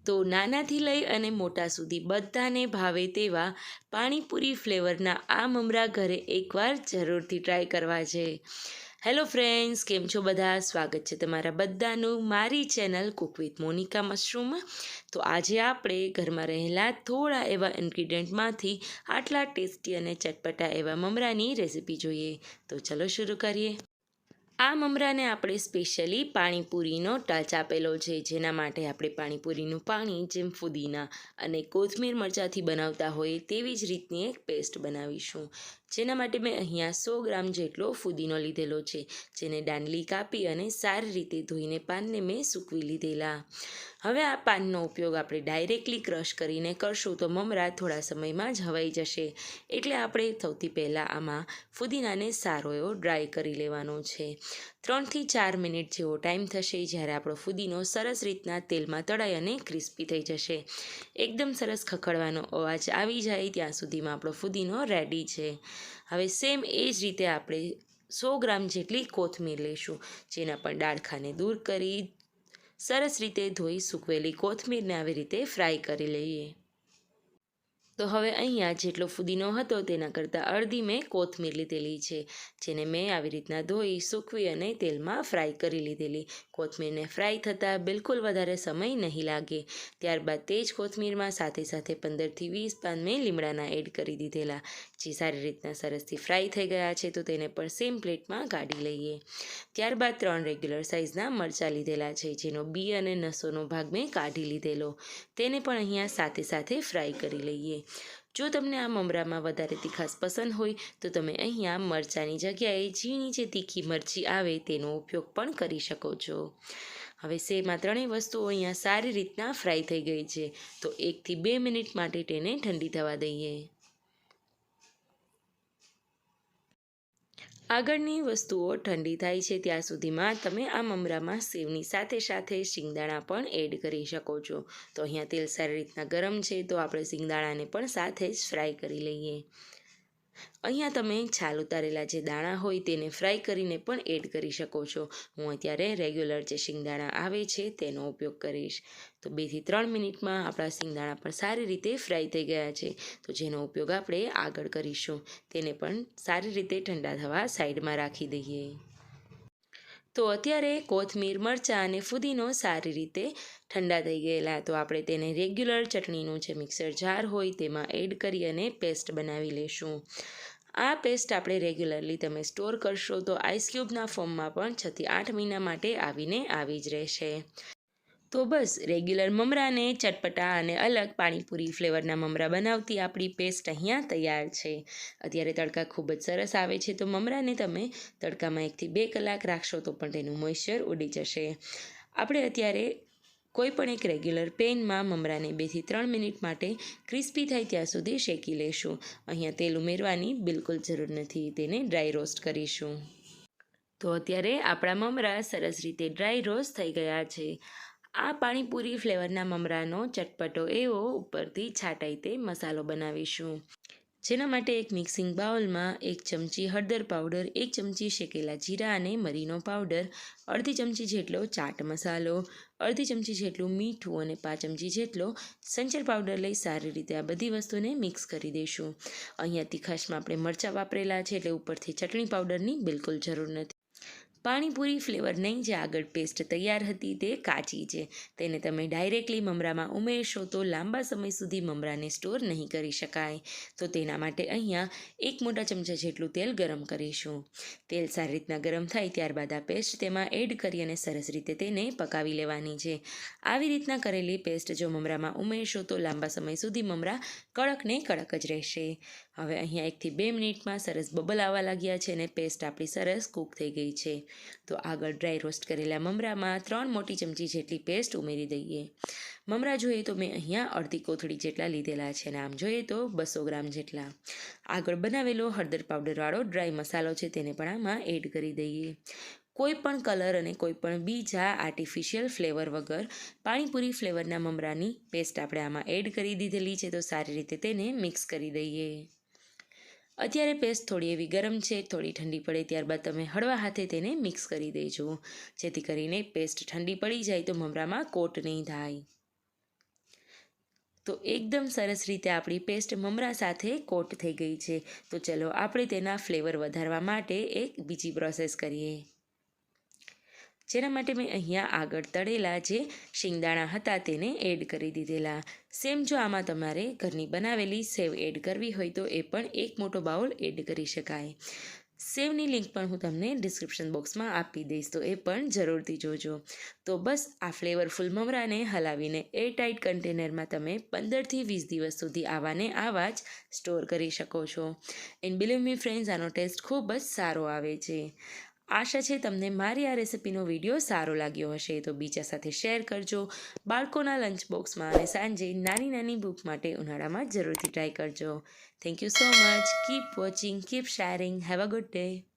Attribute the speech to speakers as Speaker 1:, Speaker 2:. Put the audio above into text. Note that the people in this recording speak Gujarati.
Speaker 1: તો નાનાથી લઈ અને મોટા સુધી બધાને ભાવે તેવા પાણીપુરી ફ્લેવરના આ મમરા ઘરે એકવાર જરૂરથી ટ્રાય કરવા છે. હેલો ફ્રેન્ડ્સ, કેમ છો બધા? સ્વાગત છે તમારા બધાનું મારી ચેનલ કુક વિથ મોનિકા મશરૂમમાં. તો આજે આપણે ઘરમાં રહેલા થોડા એવા ઇન્ગ્રીડિયન્ટમાંથી આટલા ટેસ્ટી અને ચટપટા એવા મમરાની રેસીપી જોઈએ. તો ચલો શરૂ કરીએ. આ મમરાને આપણે સ્પેશિયલી પાણીપુરીનો ટચ આપેલો છે, જેના માટે આપણે પાણીપુરીનું પાણી જેમ ફુદીના અને કોથમીર મરચાંથી બનાવતા હોય તેવી જ રીતની એક પેસ્ટ બનાવીશું. જેના માટે મેં અહીંયા 100 ગ્રામ જેટલો ફુદીનો લીધેલો છે, જેને દાંડલી કાપી અને સારી રીતે ધોઈને પાનને મેં સૂકવી લીધેલા. હવે આ પાનનો ઉપયોગ આપણે ડાયરેક્ટલી ક્રશ કરીને કરશું તો મમરા થોડા સમયમાં જ હવાઈ જશે. એટલે આપણે સૌથી પહેલાં આમાં ફુદીનાને સારો એવો ડ્રાય કરી લેવાનો છે. 3 થી 4 મિનિટ જેવો ટાઈમ થશે જ્યારે આપણો ફુદીનો સરસ રીતના તેલમાં તળાઈ અને ક્રિસ્પી થઈ જશે. એકદમ સરસ ખખડવાનો અવાજ આવી જાય ત્યાં સુધીમાં આપણો ફુદીનો રેડી છે. હવે સેમ એ જ રીતે આપણે 100 ગ્રામ જેટલી કોથમીર લઈશું, જેના પણ ડાળખાને દૂર કરી સરસ રીતે ધોઈ સૂકવેલી કોથમીરને આવી રીતે ફ્રાય કરી લઈએ. તો હવે અહીંયા જેટલો ફુદીનો હતો તેના કરતાં અડધી મેં કોથમીર લીધેલી છે, જેને મેં આવી રીતના ધોઈ સૂકવી અને તેલમાં ફ્રાય કરી લીધેલી. કોથમીરને ફ્રાય થતાં બિલકુલ વધારે સમય નહીં લાગે. ત્યારબાદ તે જ કોથમીરમાં સાથે 15 થી 20 પાન મેં લીમડાના એડ કરી દીધેલા, જે સારી રીતના સરસથી ફ્રાય થઈ ગયા છે. તો તેને પણ સેમ પ્લેટમાં કાઢી લઈએ. ત્યારબાદ 3 રેગ્યુલર સાઇઝના મરચાં લીધેલા છે, જેનો બી અને નસોનો ભાગ મેં કાઢી લીધેલો. તેને પણ અહીંયા સાથે ફ્રાય કરી લઈએ. જો તમને આ મમરામાં વધારે તીખાશ પસંદ હોય તો તમે અહીંયા મરચાંની જગ્યાએ ઝીણી જે તીખી મરચી આવે તેનો ઉપયોગ પણ કરી શકો છો. હવે સેમ આ ત્રણેય વસ્તુઓ અહીંયા સારી રીતના ફ્રાય થઈ ગઈ છે, તો 1 થી 2 મિનિટ માટે તેને ઠંડી થવા દઈએ. આગળની વસ્તુઓ ઠંડી થાય છે ત્યાં સુધીમાં તમે આ મમરામાં સેવની સાથે શિંગદાણા પણ એડ કરી શકો છો. તો અહીંયા તેલ સારી રીતના ગરમ છે, તો આપણે શિંગદાણાને પણ સાથે જ ફ્રાય કરી લઈએ. અહીંયા તમે છાલ ઉતારેલા જે દાણા હોય તેને ફ્રાય કરીને પણ એડ કરી શકો છો. હું અત્યારે રેગ્યુલર જે શિંગદાણા આવે છે તેનો ઉપયોગ કરીશ. તો 2 થી 3 મિનિટમાં આપણા શિંગદાણા પણ સારી રીતે ફ્રાય થઈ ગયા છે, તો જેનો ઉપયોગ આપણે આગળ કરીશું. તેને પણ સારી રીતે ઠંડા થવા સાઈડમાં રાખી દઈએ. તો અત્યારે કોથમીર, મરચાં અને ફુદીનો સારી રીતે ઠંડા થઈ ગયેલા. તો આપણે તેને રેગ્યુલર ચટણીનું જે મિક્સર જાર હોય તેમાં એડ કરી અને પેસ્ટ બનાવી લેશું. આ પેસ્ટ આપણે રેગ્યુલરલી તમે સ્ટોર કરશો તો આઈસ ક્યુબના ફોર્મમાં પણ 6 થી 8 મહિના માટે આવી જ રહેશે. તો બસ રેગ્યુલર મમરાને ચટપટા અને અલગ પાણીપુરી ફ્લેવરના મમરા બનાવતી આપણી પેસ્ટ અહીંયા તૈયાર છે. અત્યારે તડકા ખૂબ જ સરસ આવે છે, તો મમરાને તમે તડકામાં 1 થી 2 કલાક રાખશો તો પણ તેનું મોઇશ્ચર ઉડી જશે. આપણે અત્યારે કોઈ પણ એક રેગ્યુલર પેનમાં મમરાને 2 થી 3 મિનિટ માટે ક્રિસ્પી થાય ત્યાં સુધી શેકી લેશું. અહીંયા તેલ ઉમેરવાની બિલકુલ જરૂર નથી, તેને ડ્રાય રોસ્ટ કરીશું. તો અત્યારે આપણા મમરા સરસ રીતે ડ્રાય રોસ્ટ થઈ ગયા છે. આ પાણીપુરી ફ્લેવરના મમરાનો ચટપટો એવો ઉપરથી છાંટાઈ તે મસાલો બનાવીશું. જેના માટે એક મિક્સિંગ બાઉલમાં 1 ચમચી હળદર પાવડર, 1 ચમચી શેકેલા જીરા અને મરીનો પાવડર, અડધી ચમચી જેટલો ચાટ મસાલો, અડધી ચમચી જેટલું મીઠું અને 5 ચમચી જેટલો સંચર પાવડર લઈ સારી રીતે આ બધી વસ્તુને મિક્સ કરી દઈશું. અહીંયા તીખાશમાં આપણે મરચાં વાપરેલા છે, એટલે ઉપરથી ચટણી પાવડરની બિલકુલ જરૂર નથી. પાણીપુરી ફ્લેવરની જે આગળ પેસ્ટ તૈયાર હતી તે કાચી છે. તેને તમે ડાયરેક્ટલી મમરામાં ઉમેરશો તો લાંબા સમય સુધી મમરાને સ્ટોર નહીં કરી શકાય. તો તેના માટે અહીંયા 1 મોટા ચમચા જેટલું તેલ ગરમ કરીશું. તેલ સારી રીતના ગરમ થાય ત્યારબાદ આ પેસ્ટ તેમાં એડ કરી અને સરસ રીતે તેને પકાવી લેવાની છે. આવી રીતના કરેલી પેસ્ટ જો મમરામાં ઉમેરશો તો લાંબા સમય સુધી મમરા કડક ને કડક જ રહેશે. હવે અહીંયા 1 થી 2 મિનિટમાં સરસ બબલ આવવા લાગ્યા છે અને પેસ્ટ આપણી સરસ કૂક થઈ ગઈ છે. તો આગળ ડ્રાય રોસ્ટ કરેલા મમરામાં 3 મોટી ચમચી જેટલી પેસ્ટ ઉમેરી દઈએ. મમરા જોઈએ તો મેં અહીંયા અડધી કોથળી જેટલા લીધેલા છે અને આમ જોઈએ તો 200 ગ્રામ જેટલા. આગળ બનાવેલો હળદર પાવડરવાળો ડ્રાય મસાલો છે તેને પણ આમાં એડ કરી દઈએ. કોઈ પણ કલર અને કોઈ પણ બીજા આર્ટિફિશિયલ ફ્લેવર વગર પાણીપુરી ફ્લેવરના મમરાની પેસ્ટ આપણે આમાં એડ કરી દીધેલી છે, તો સારી રીતે તેને મિક્સ કરી દઈએ. અત્યારે પેસ્ટ થોડી એવી ગરમ છે, થોડી ઠંડી પડે ત્યારબાદ તમે હળવા હાથે તેને મિક્સ કરી દેજો, જેથી કરીને પેસ્ટ ઠંડી પડી જાય તો મમરામાં કોટ નહીં થાય. તો એકદમ સરસ રીતે આપણી પેસ્ટ મમરા સાથે કોટ થઈ ગઈ છે. તો ચલો આપણે તેના ફ્લેવર વધારવા માટે એક બીજી પ્રોસેસ કરીએ. જેના માટે મેં અહીંયા આગળ તળેલા જે શિંગદાણા હતા તેને એડ કરી દીધેલા. સેમ જો આમાં તમારે ઘરની બનાવેલી સેવ એડ કરવી હોય તો એ પણ એક મોટો બાઉલ એડ કરી શકાય. સેવની લિંક પણ હું તમને ડિસ્ક્રિપ્શન બોક્સમાં આપી દઈશ, તો એ પણ જરૂરથી જોજો. તો બસ આ ફ્લેવરફુલ મમરાને હલાવીને એરટાઇટ કન્ટેનરમાં તમે 15થી 20 દિવસ સુધી આવાને આવા જ સ્ટોર કરી શકો છો. એન્ડ બિલીવ મી ફ્રેન્ડ્સ, આનો ટેસ્ટ ખૂબ જ સારો આવે છે. આશા છે તમને મારી આ રેસિપીનો વિડીયો સારો લાગ્યો હશે, તો બીજા સાથે શેર કરજો. બાળકોના લંચ બોક્સમાં અને સાંજે નાની નાની ભૂખ માટે ઉનાળામાં જરૂરથી ટ્રાય કરજો. Thank you so much. Keep watching, keep sharing. Have a good day.